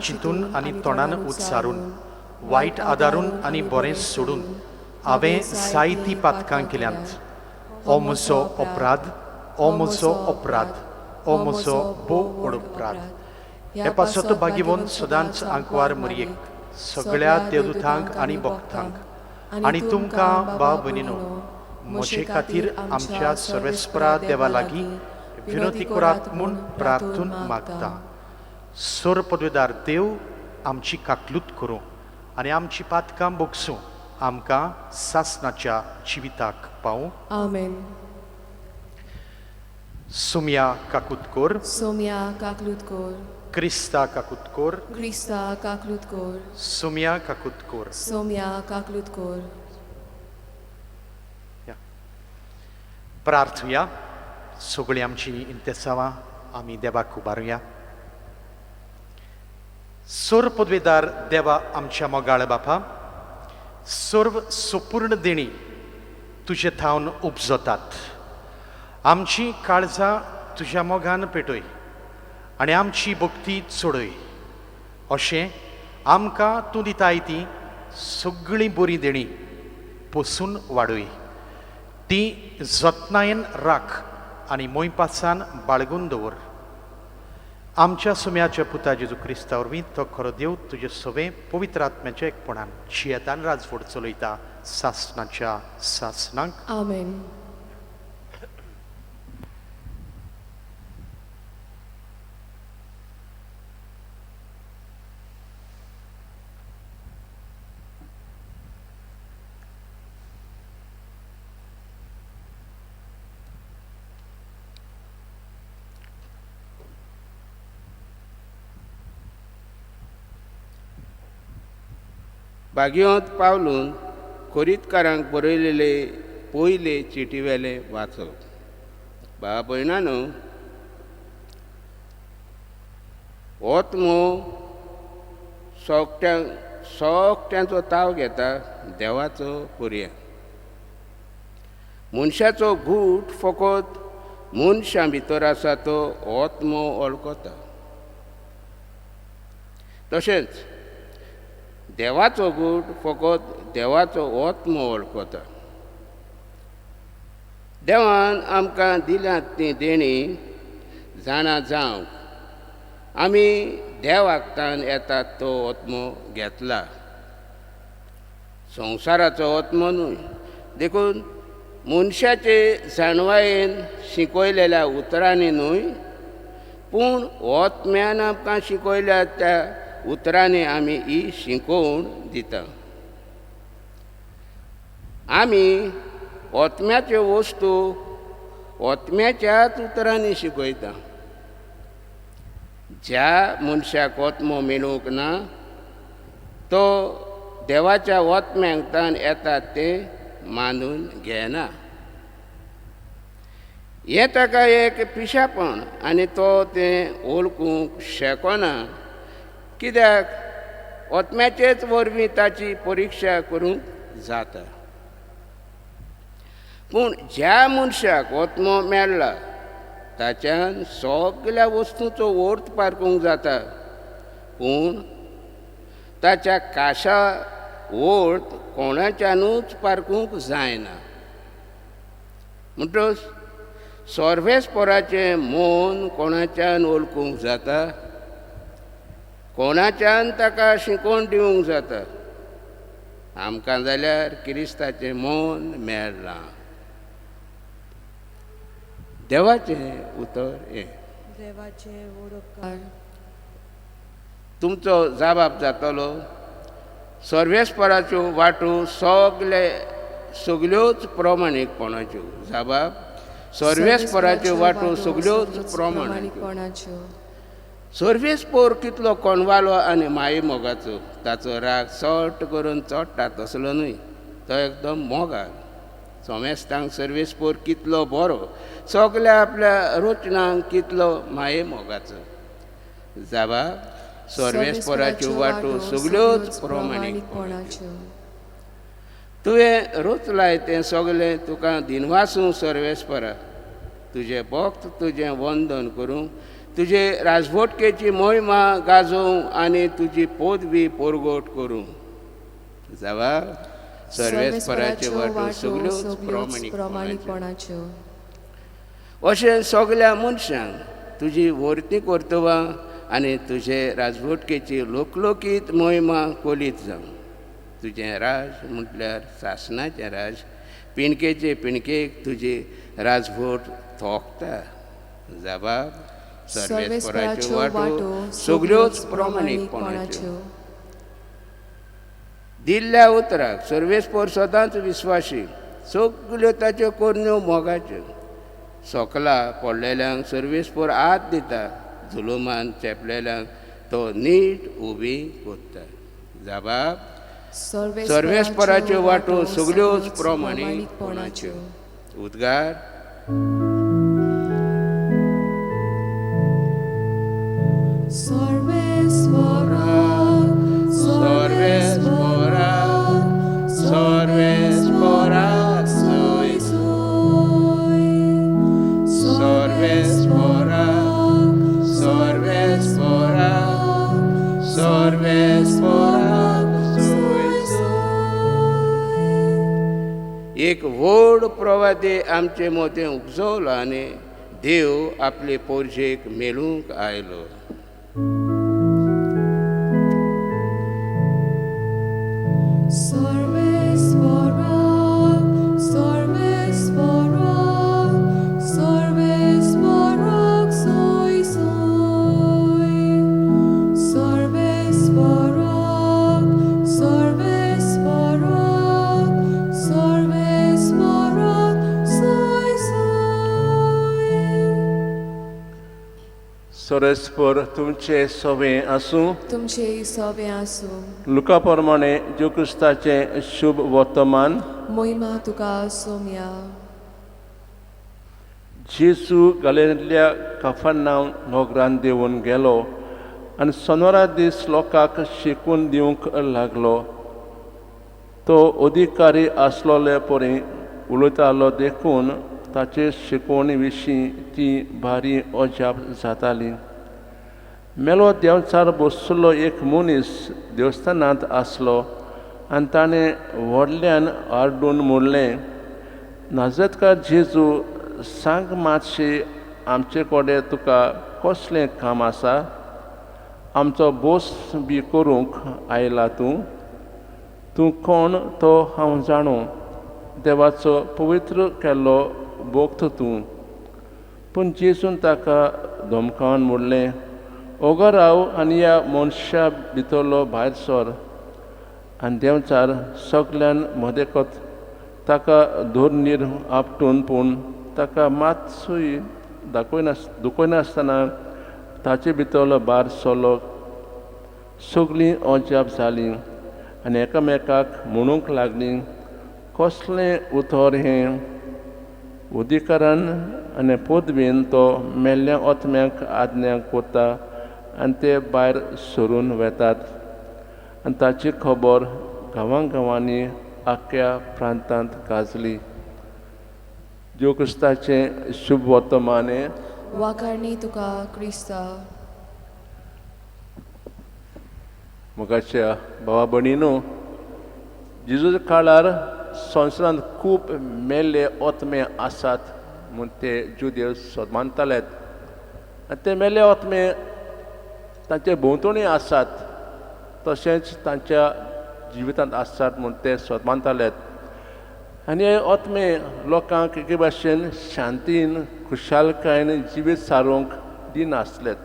चिंतून आनी तोंडान उच्चारून वायट आदारून आनी बरें सोडून हांवें जायतीं पातकां केल्यांत. हो म्हजो अपराध, हो म्हजो अपराध, हो म्हजो भोव व्हड अपराध. हे पासत भागिवंत सदांच आंकवार मरयेक सगळ्या देवदूतांक आनी भक्तांक आनी तुमकां भाव भयणीनो म्हजे खातीर आमच्या सर्वेस्परा देवा लागीं विनोती करात म्हूण प्रार्थून मागता. सोर पदवेदार देव आमची काकलूत करूं आनी आमची पातकां बोगसूं आमकां सासणाच्या जिविताक पावूं. आमेन. सुम्या काकुतकोर, सोम्या काकलूतकोर, क्रिस्ता काकुतकोर, क्रिस्ता काकलूतकोर, सुम्या काकुतकोर. सोम्या काकलूतकोर. प्रार्थुया. सगळीं आमची इंतेसावां आमी देवाक उबारुया. सोर पदवेदार देवा आमच्या मोगाळ बापा, सर्व संपूर्ण देणी तुजे थावन उपजतात. आमची काळजां तुज्या मोगान पेटय आनी आमची भक्ती चडय. अशें आमकां तूं दिताय ती सगळीं बरीं देणी पसून वाडय. ती जतनायेन राख आनी मोयपासान बाळगून दवर. आमच्या सुम्याच्या पुता जेजू क्रिस्ता वरवीं तो खरो देव तुजे सवे पवित्र आत्म्याच्या एकपणान जियेतान राजवट चलयता सासणाच्या सासणांक. आमेन. भागिवंत पावलून कोरीतकारांक बरयलेले पयले चिटीवेले वाचप. भावा भयणानो, ओतमो सोगट्यांचो ताव घेता देवाचो पर्याय. मनशाचो गूट फकत मनशां भितर आसा तो ओतमो वळखता. तशेंच देवाचो गूट फकत देवाचो ओतमो वळखता. देवान आमकां दिल्यात ती देणी जाणा जावंक आमी देव आगतान येतात तो ओतमो घेतला. संवसाराचो ओतमो न्हय, देखून मनशाचे जाणवायेन शिकयलेल्या उतरांनी न्हय, पूण ओतम्यान आमकां शिकयल्या त्या उतरांनी आमी ही शिकोवण दिता. आमी ओतम्याच्यो वस्तू ओतम्याच्याच उतरांनी शिकयता. ज्या मनशाक ओतमो मेळूंक ना तो देवाच्या ओतम्यांकतान येतात ते मानून घेना. हें ताका एक पिशापण आनी तो तें वळखूंक शकना. कित्याक ओतम्याचेच वरवीं ताची परिक्षा करूंक जाता. पूण ज्या मनशाक ओतमो मेळ्ळा ताच्यान सगळ्या वस्तूंचो अर्थ पारखूंक जाता, पूण ताच्या काशा अर्थ कोणाच्यानूच पारखूंक जायना. म्हणटच सर्वेस्पराचें मन कोणाच्यान वळखूंक जाता, कोणाच्यान ताका शिकोवन दिवंक जाता. आमकां जाल्यार क्रिस्ताचें मन मेळ्ळां. देवाचें उतर हें. देवाचे वडोपकार. तुमचो जाबाब जातलो सर्वेस्पराच्यो वाटो सगल्योच प्रमाणीकपणाच्यो. जाबाब सर्वेस्पराच्यो वाटो सगल्योच प्रमाणीकपणाच्यो. सर्वेस्पर कितलो कोणवालो आनी माये मोगाचो, ताचो राग चट करून चडटा तसलो न्हय, तो एकदम मोगाल. सोमेस्तांक सर्वेस्पर कितलो बरो, सगल्या आपल्या रोचनांक कितलो माये मोगाचो. जाबाब सर्वेस्पराच्यो वाटो सगल्योच प्रमाणीकपणाच्यो. तुवें रोचलाय तें सगलें तुका दिनवासूं सर्वेस्परा. तुजें भक्त तुजें वंदन करूं तुजे राजवटकेची मोहिमा गाजोवं आनी तुजी पदवी पोरगोट करूं. जबाब सर्वेस्पराचे वाटो सगल्योच प्रामाणीकपणाच्यो. अशें सगल्या मनशांक तुजी वर्ती कर्तव्यां आनी तुजे राजवटकेची लोकलोकीत मोहिमा कोलीत जावं. तुजें राज म्हटल्यार सासणाचें राज. पिणकेचे पिणकेक तुजी राजवट थोकता. जबाब सर्वेस्पराच्यो वाटो सगल्योच प्रामाणीकपणाच्यो. दिल्ल्या उतराक सर्वेस्पर सदांच विस्वासी. सगल्यो ताच्यो कोरण्यो मोगाच्यो. सोकला पडलेल्यांक सर्वेस्पर हात दिता. जुलुमान चेपलेल्यांक तो नीट उबी कोत्ता. जबाब सर्वेस्पराच्यो वाटो सगल्योच प्रामाणीकपणाच्यो. उद्गार सर्वेस्पराक सोय एक व्हड प्रवादी आमचे मोतें उपजवलो आनी देव आपले पोरजेक मेळूंक आयलो. सर्वेस्पर तुमचे सोबे आसूं. तुमचे सवे आसूं. लुका प्रमाणे जेजू क्रिस्ताचे शुभ वर्तमान. मोहिमा तुका सोम्या. जेजू गलिलेल्या कफरनाहूम नगरांत देंवून गेलो आनी सोनोरा दीस लोकांक शिकून दिवंक लागलो. तो अधिकारी आसलोले परी उलयतालो देखून ताचे शिकवणी विशीं ती भारी अजाप जाताली. मेलो देंवचार बसलो एक मनीस देवस्थानांत आसलो आनी ताणें व्हडल्यान आरडून म्हणलें, नाजरेथकार जेजू, सांग मातशें आमचे कडेन तुका कसलें काम आसा? आमचो बोस बी करूंक आयला तूं कोण तो हांव जाणो. देवाचो पवित्र केल्लो भोक्त तूं. पूण जेजून ताका धमकावन म्हणलें, ओगो राव आनी ह्या मनशा भितरलो भायर सर. आनी देंवचार सगल्यान मदेकत ताका धोरणीर आपटून पूण ताका मातसूय दुखयनासतना ताचे भितरलो भायर सरलो. सगळीं अजाप जालीं आनी एकामेकाक म्हणूंक लागलीं, कसलें उतर हें. अधिकारान आनी पदवेन तो मेल्ल्या आत्म्यांक आज्ञा कोत्ता आनी ते भायर सरून वेतात. आनी ताची खबर गांवांनी आख्या प्रांतांत गाजली. जेजू क्रिस्ताचें शुभ वर्तमान. वाखाणणी तुका क्रिस्ता. मुखाच्या भावा भयणीनो, जेजूच्या काळार संवसारांत खूब मेल्ले आत्मे आसात म्हूण ते जुदेव मानतालेत. आनी ते मेल्ले आत्मे तांचे भोंवतणी आसात तशेंच तांच्या जिवितांत आसात म्हूण ते मानतालेत. आनी हे आत्मे लोकांक एके भाशेन शांतीन खुशालकायेन जिवीत सारूंक दिनासलेत.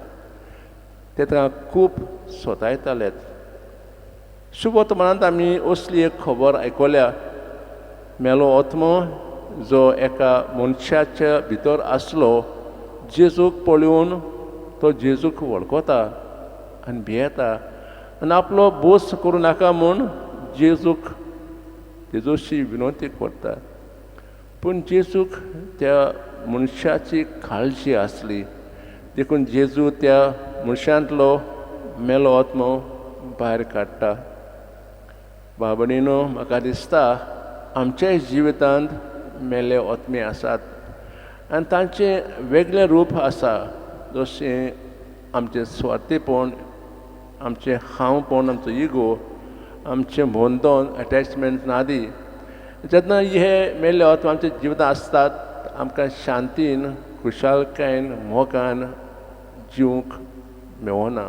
ते तांकां खूब सोतायतालेत. शुभ वर्तमानांत आमी असली एक खबर आयकल्या. मेलो आत्मो जो एका मनशाच्या भितर आसलो, जेजूक पळोवन तो जेजूक वळखता आनी भियेता आनी आपलो बोस करूं नाका म्हूण जेजूशी विनंती करता. पूण जेजूक त्या मनशाची काळजी आसली देखून जेजू त्या मनशांतलो मेलो आत्मो भायर काडटा. बाबणीनो, म्हाका दिसता आमच्या जिवितांत मेल्ले आत्मे आसात आनी तांचें वेगळें रूप आसा. जशें आमचे स्वार्थीपण, आमचे हांवपण, आमचो इगो, आमचे भोंदोन अटॅचमेंट नादी जेन्ना हे मेल्ले वत आमच्या जिवितांत आसतात आमकां शांतीन खुशालकायेन मोगान जिवंक मेळना.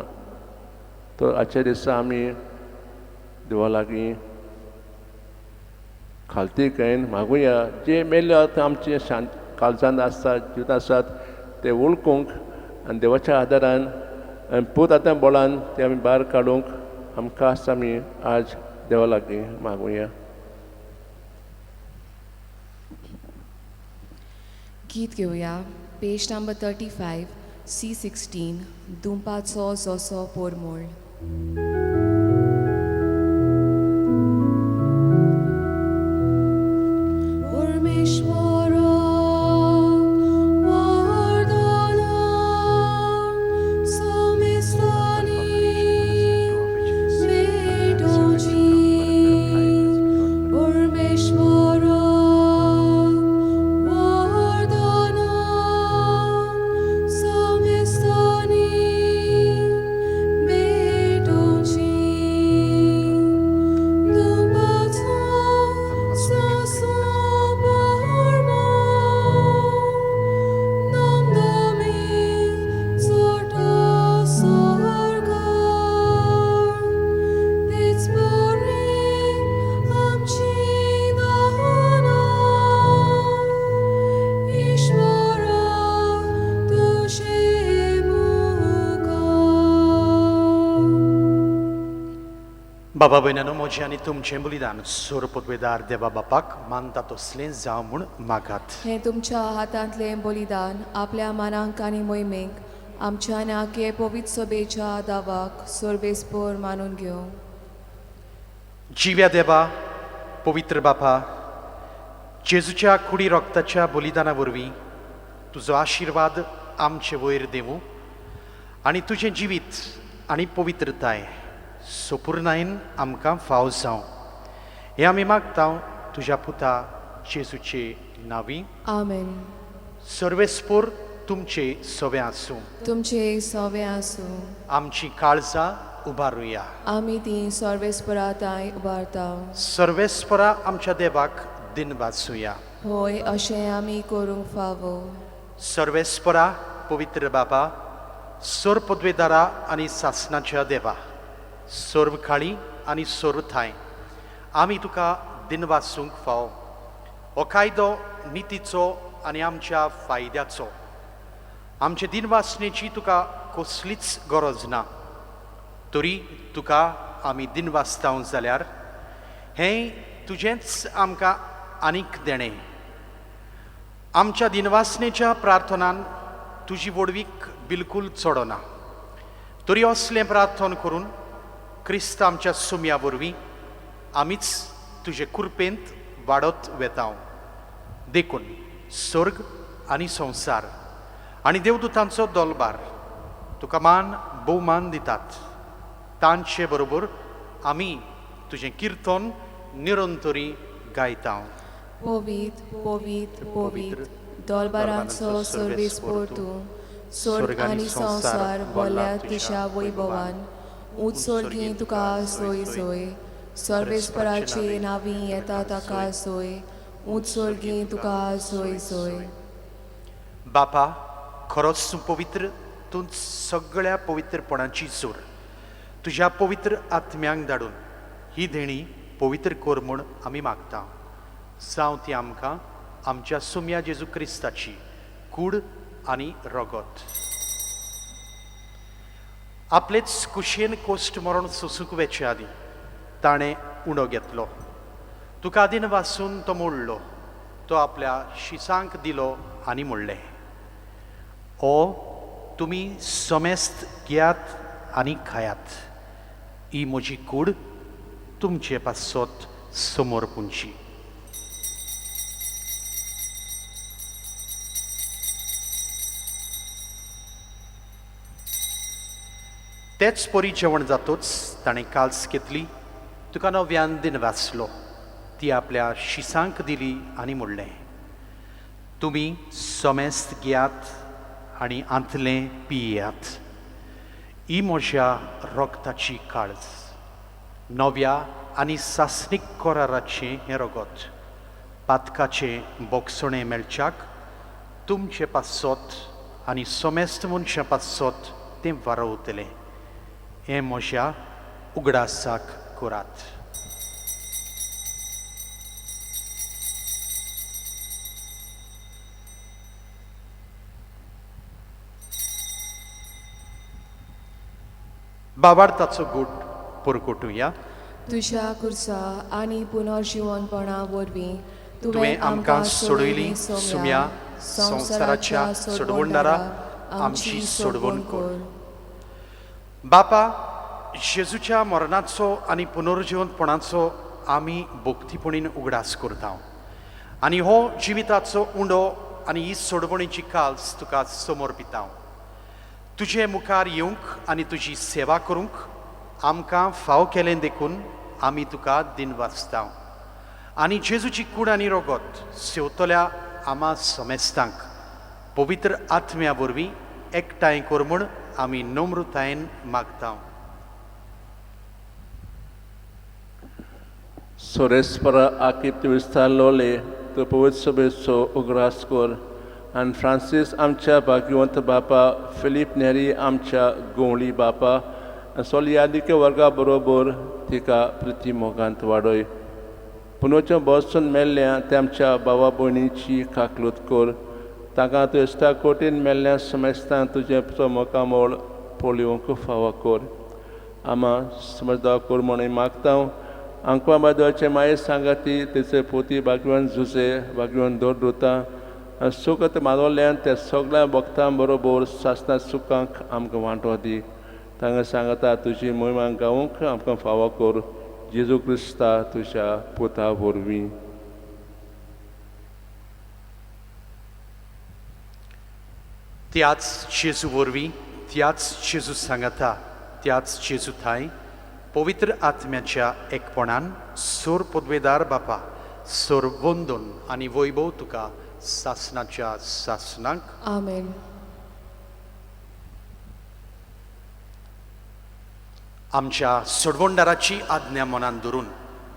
तर आजच्या दिसा आमी देवा लागीं खालतीकायेन मागुया जे मेल्ले वत आमचे शांत काळजांत आसतात जिवितांत आसात ते वळखूंक आनी देवाच्या आदारान आनी पूत आतां बोलान ते आमी भायर काडूंक आमकां आमी आज देवा लागीं मागुया. गीत घेवया पेज नंबर 35 C16 दुंपाचो जोसो पोरमोळ. बाबा भयणानो म्हजें आनी तुमचें बलिदान सोर पदवेदार देवा बापाक मानता तसलें जावं म्हूण मागात. हे तुमच्या हातांतलें बलिदान आपल्या मानांक आनी मोहिमेक आमच्या नाके पवित्र सभेच्या दावाक सोर्बेस्पोर मानून घेवं. जिव्या देवा पवित्र बापा, जेजूच्या कुडी रोगताच्या बलिदाना वरवीं तुजो आशिर्वाद आमचे वयर देवूं आनी तुजें जिवीत आनी पवित्रताय सोपुर्णायेन आमकां फाव जावं हें आमी मागता तुज्या पुता जेजूचे नांवी. आमेन. सर्वेस्पोर तुमचे सवे आसूं. तुमचे सवे आसूं. आमची काळजां उबारुया. आमी ती सर्वेस्पराताय उबारता. सर्वेस्परा आमच्या देवाक दिन वाचुया. होय अशें आमी करूंक फावो. सर्वेस्परा पवित्र बाबा, सोर पदवेदारा आनी सासणाच्या देवा, सोर्व काळी आनी सोर्व थाय आमी तुका दिन वाचूंक फाव. हो कायदो नितीचो आनी आमच्या फायद्याचो. आमचे दिन वाचणेची तुका कसलीच गरज ना, तरी तुका आमी दिन वाचता जाल्यार हें तुजेंच आमकां आनीक देणें. आमच्या दिनवासनेच्या प्रार्थनान तुजी वडवीक बिलकूल चडना, तरी असलें प्रार्थन करून क्रिस्त आमच्या सुम्या वरवीं आमीच तुजे कृपेंत वाडत वेता. देखून स्वर्ग आनी संवसार आनी देवदूतांचो दोलबार तुका मान भोवमान दितात. तांचे बरोबर आमी तुजें किर्तन निरंतरी गायता. पवित्र पवित्र पवित्र दोलबारांचो सर्वेस्पोर तूं, स्वर्ग आनी संवसार बोल्या तिशा वैभवान उत्सर्गी तुका सोय सोय. सर्वेस्पराचे नांवी येता ताका सोय, उत्सर्गी तुका सोय सोय. बापा, खरोच तूं पवित्र, तूं सगळ्या पवित्रपणाची जोर तुज्या पवित्र आत्म्यांक धाडून ही देणी पवित्र कर म्हूण आमी मागता. जावं ती आमकां आमच्या सुम्या जेजू क्रिस्ताची कूड आनी रगत. आपलेच कुशेन कोश्ट मरण सोसूंक वेचे आदी ताणें उणो घेतलो. तुका दिन वाचून तो मोडलो, तो आपल्या शिसांक दिलो आनी म्हणलें, ओ तुमी समेस्त घेयात आनी खायात, ही म्हजी कूड तुमचे पासत समोर पुंची. तेच परी जेवण जातोच ताणें काल्स घेतली, तुका नव्यान दिन वाचलो, ती आपल्या शिसांक दिली आनी म्हणलें, तुमी समेस्त घेयात आनी आंतलें पियेयात, ही म्हज्या रोगताची काळज नव्या आनी सासणीक कोराराचें हें रगत पातकाचें बोगसणें मेळच्याक तुमचे पासत आनी सोमेस्त मनशा पासत तें वारवतलें हें म्हज्या उगडासाक करात. बाबार्थाचो गूट पुरकुटुया. तुझ्या कुर्सा आनी पुनर्जीवनपणा वरवीं तुवें आमकां सोडयलीं सुम्या संवसाराच्या सोडवणदारा आमची सोडवण कर. बापा, जेजूच्या मरणाचो आनी पुनर्जीवनपणाचो आमी भोक्तीपणीन उगडास करता आनी हो जिविताचो उंडो आनी ही सोडवणेची काल्स तुका समर्पिता. तुजे मुखार येवंक आनी तुजी सेवा करूंक आमकां फाव केलें देखून आमी तुका दिनवासता आनी जेजूची कूड आनी रोगत सेवतल्या आमा समेस्तांक पवित्र आत्म्या वरवीं एकठांय कर म्हूण आमी नम्रतायेन मागता. Sorespara akiptivistalole to powitsobeso ugraskor and Francis amcha bhagwant bapa Philip Neri amcha goli bapa and soliadike varga borobor tika priti mogant wadoy punocha Boston melya temcha baba boinichi kaklut kor taga to esta kotin melya samestan tuje so mokamol polionko fawakor ama samajda kor mone magta अंकवा बादवाचे माये सांगाती तेचे पोती भाग्यवान झुसे भाग्यवान दोर दोता सुखत मागवल्यान त्या सगळ्या भक्तां बरोबर सासना सुखांक आमकां वांटो दी. तांकां सांगता तुजी महिमा गावूंक आमकां फावो कर जेजू क्रिस्ता तुज्या पुता वरवीं. त्याच जेजू वरवीं त्याच जेजू सांगता त्याच जेजू थाय पवित्र आत्म्याच्या एकपणान सोर पदवेदार बापा सोर वंदन आनी वैभव तुका सासनाच्या सासनाक. आमेन. आमच्या सोडवणदाराची आज्ञा मनान धरून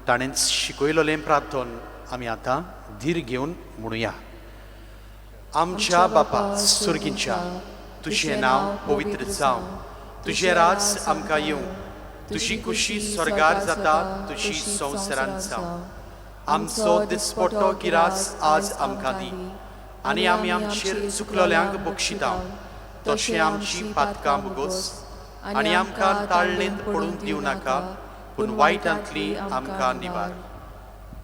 ताणेंच शिकयलोलें प्रार्थन आमी आतां धीर घेवन म्हणुया. आमच्या बापा सुर्गीच्या तुजें नांव पवित्र जावं तुजें राज आमकां येवं तुजी कुशी स्वर्गार जाता तुजी संवसारांत जावं. आमचो दिसपट्टो गिरास आज आमकां दी आनी आमी आमचेर चुकलोल्यांक बक्षिता तशें आमची पातकां मुगोस आनी आमकां ताळणेंत पडूंक दिवं नाका पूण वायटांतली आमकां निवार.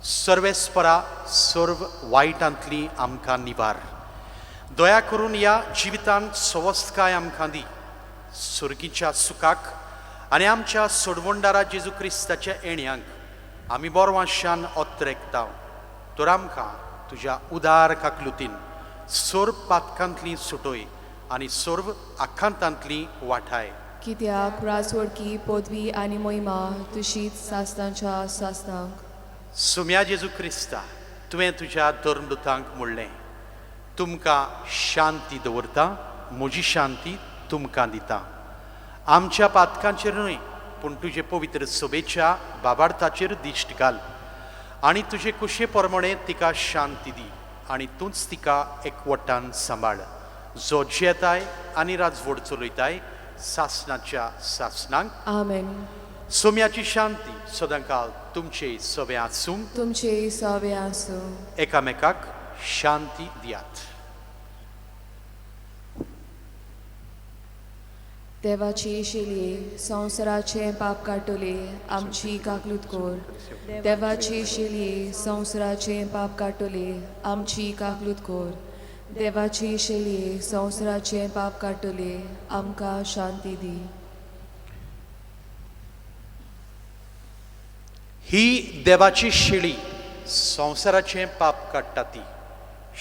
सर्वेस्परा सर्व वायटांतली आमकां निवार. दया करून ह्या जिवितांत सवस्तकाय आमकां दी सुर्गीच्या सुखाक आनी आमच्या सोडवणदारा जेजू क्रिस्ताच्या येण्याक आमी बोरवांशान ओत्रेकता. तर आमकां तुज्या उदार काकलुतीन सर्व पातकांतली सुटोय आनी सर्व आखांतांतली वाठाय. कित्याक राजवडकी पदवी आनी मोहिमा तुशीच सासनांच्या सासनांक. सुम्या जेजू क्रिस्ता तुवें तुज्या धर्मदुतांक म्हणलें तुमकां शांती दवरता म्हजी शांती तुमकां दिता. आमच्या पातकांचेर न्हय पूण तुजे पवित्र सभेच्या बाबार्थाचेर दिश्ट घाल आनी तुजे कुशे प्रमाणे तिका शांती दी आनी तूंच तिका एकवटान सांबाळ जो जेताय आनी राजवड चलयताय सासनाच्या सासनांक. आमेन. सोम्याची शांती सदांकाल तुमचे सवे आसूं. तुमचे सवे आसूं. एकामेकाक शांती दियात. देवाची शेलये संवसाराचे पाप काडटले आमची काकलूत कोर. देवाची शेलये संवसाराचे पाप काडटले आमची काकलूत कोर. देवाची शेलये संवसाराचे पाप काडटले आमकां शांती दी. ही देवाची शेळी संवसाराचें पाप काडटा ती.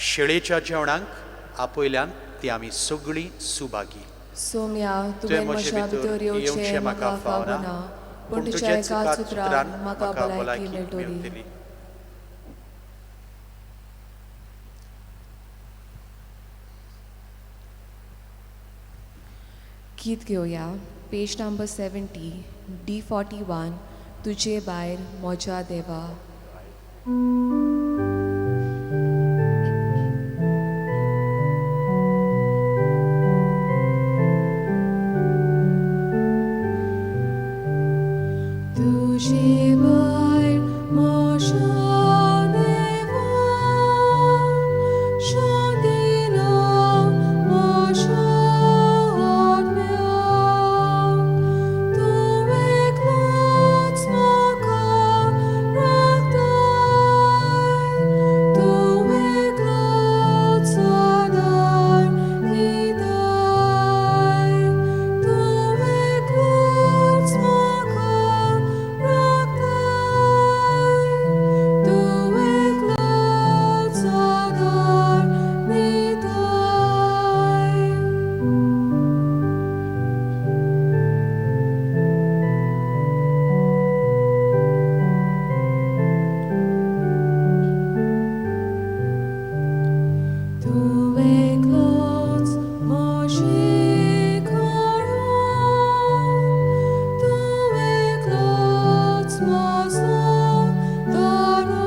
शेळेच्या जेवणाक आपयल्यान ती आमी सगळीं सुभागी. सोम्या तुवें म्हज्या भितर येवचें म्हाका फावना पूण तुज्या एका सुत्रान म्हाका भलायकी मेळटली. गीत घेवया. पेज नंबर 70, D41, तुझे भायर म्हज्या देवा. तुझे भायर म्हज्या देवा, शांतीना म्हज्या आत्म्याक. तूं एकलोच म्हाका राखताय, तूं एकलोच आदार दिताय. तूं एकलोच म्हाका राखताय, तूं एकलोच आदार दिताय. तूं एकलोच म्हजें कोण, तूं एकलोच म्हजो दारोग.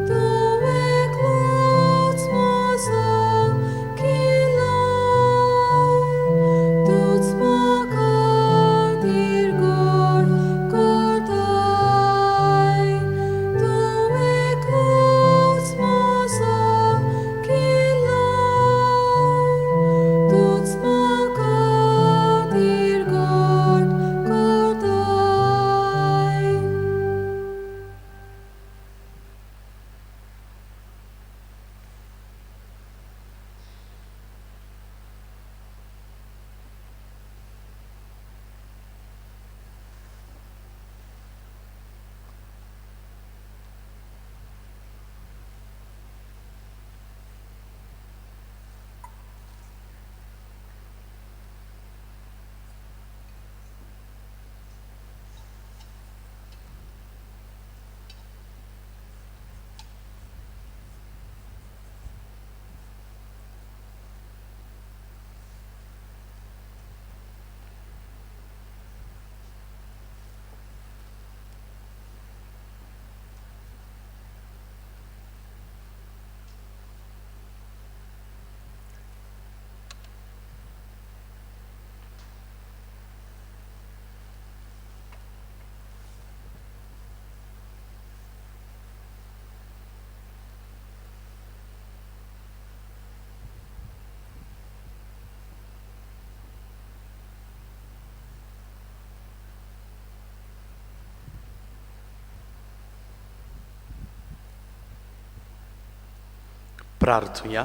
तूं एकलोच म्हजो किल्लो, तूंच म्हाका तिरगोड करताय. तूं एकलोच म्हजो किल्लो, तूंच म्हाका तिरगोड करताय. प्रार्थुया.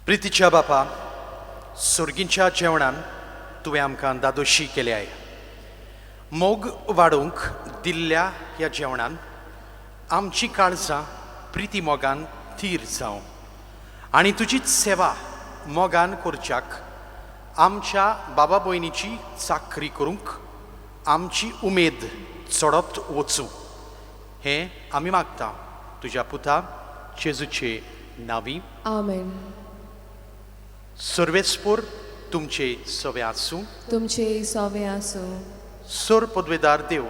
प्रितीच्या बापा, सुर्गींच्या जेवणान तुवें आमकां दादोशी केल्याय. मोग वाडोवंक दिल्ल्या ह्या जेवणान आमची काळजां प्रिती मोगान थीर जावं आनी तुजीच सेवा मोगान करच्याक आमच्या बाबा भयणीची चाकरी करूंक आमची उमेद चडत वचूं हें आमी मागता तुज्या पुता जेजूचे नांवी. आमेन. सर्वेस्पोर तुमचे सवे आसूं. तुमचे सवे आसूं. सोर पदवेदार देव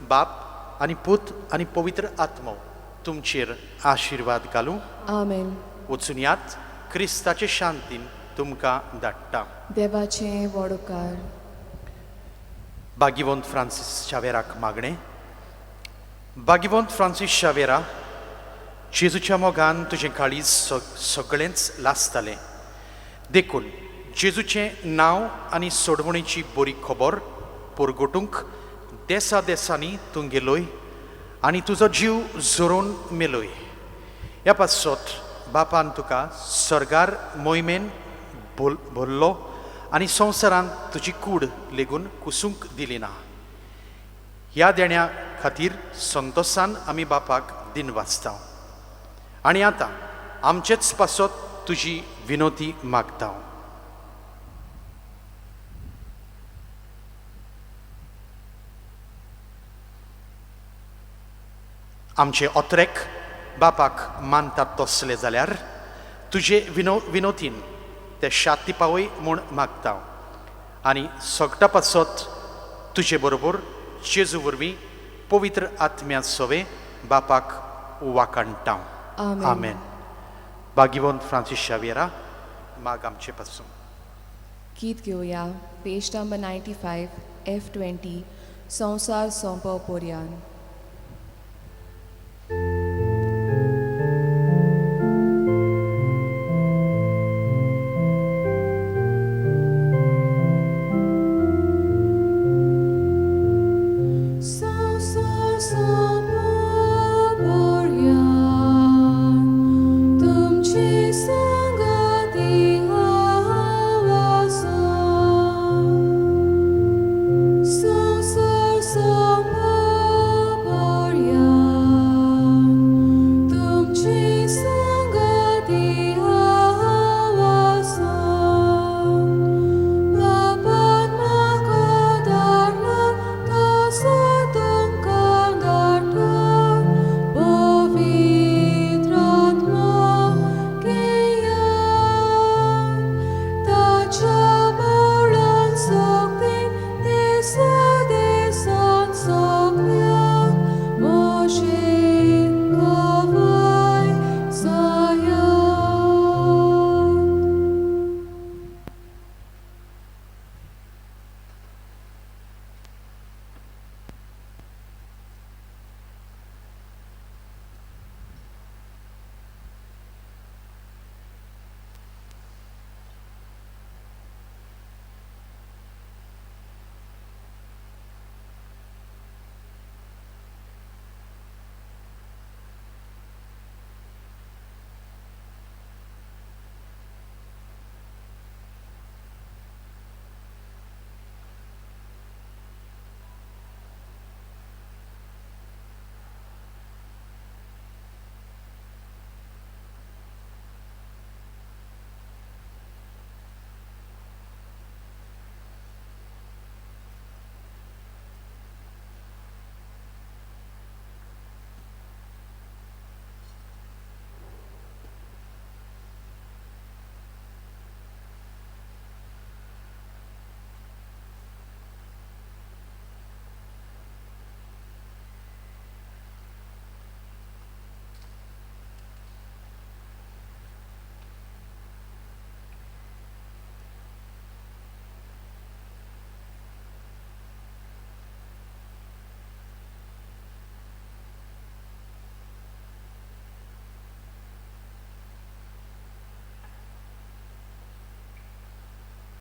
बाप आनी पूत आनी पवित्र आत्मो तुमचेर आशिर्वाद घालूं. आमेन. वचून यात क्रिस्ताचे शांतीन तुमकां धाडटा. देवाचें वडोवकार. भाग्यवंत फ्रांसीस शावेराक मागणें. भाग्यवंत फ्रांसीस शावेरा, जेजूच्या मोगान तुजें काळीज सगळेंच लासतालें. देखून जेजूचें नांव आनी सोडवणेची बरी खबर परगटूंक देसा देसांनी तूं गेलोय आनी तुजो जीव जोरोवन मेलोय. ह्या पासत बापान तुका सर्गार मोहिमेन भरलो आनी संवसारांत तुजी कूड लेगून कुसूंक दिली ना. ह्या देण्या खातीर संतोशान आमी बापाक दिन वाचता आनी आतां आमचेच पासत तुजी विनोती मागता. आमचे ओत्रेक बापाक मानतात तसले जाल्यार तुजे विनोतीन ते शांती पावय म्हूण मागता आनी सोगटा पासत तुजे बरोबर जेजू वरवीं पवित्र आत्म्या सोवे बापाक वाकाणटा आमेन. आमेन. भाग्यवंत फ्रांसीस शावेरा माग आमचे पासून. गीत घेऊया पेज नंबर 95 F20 संसार सोंपव पोरयान.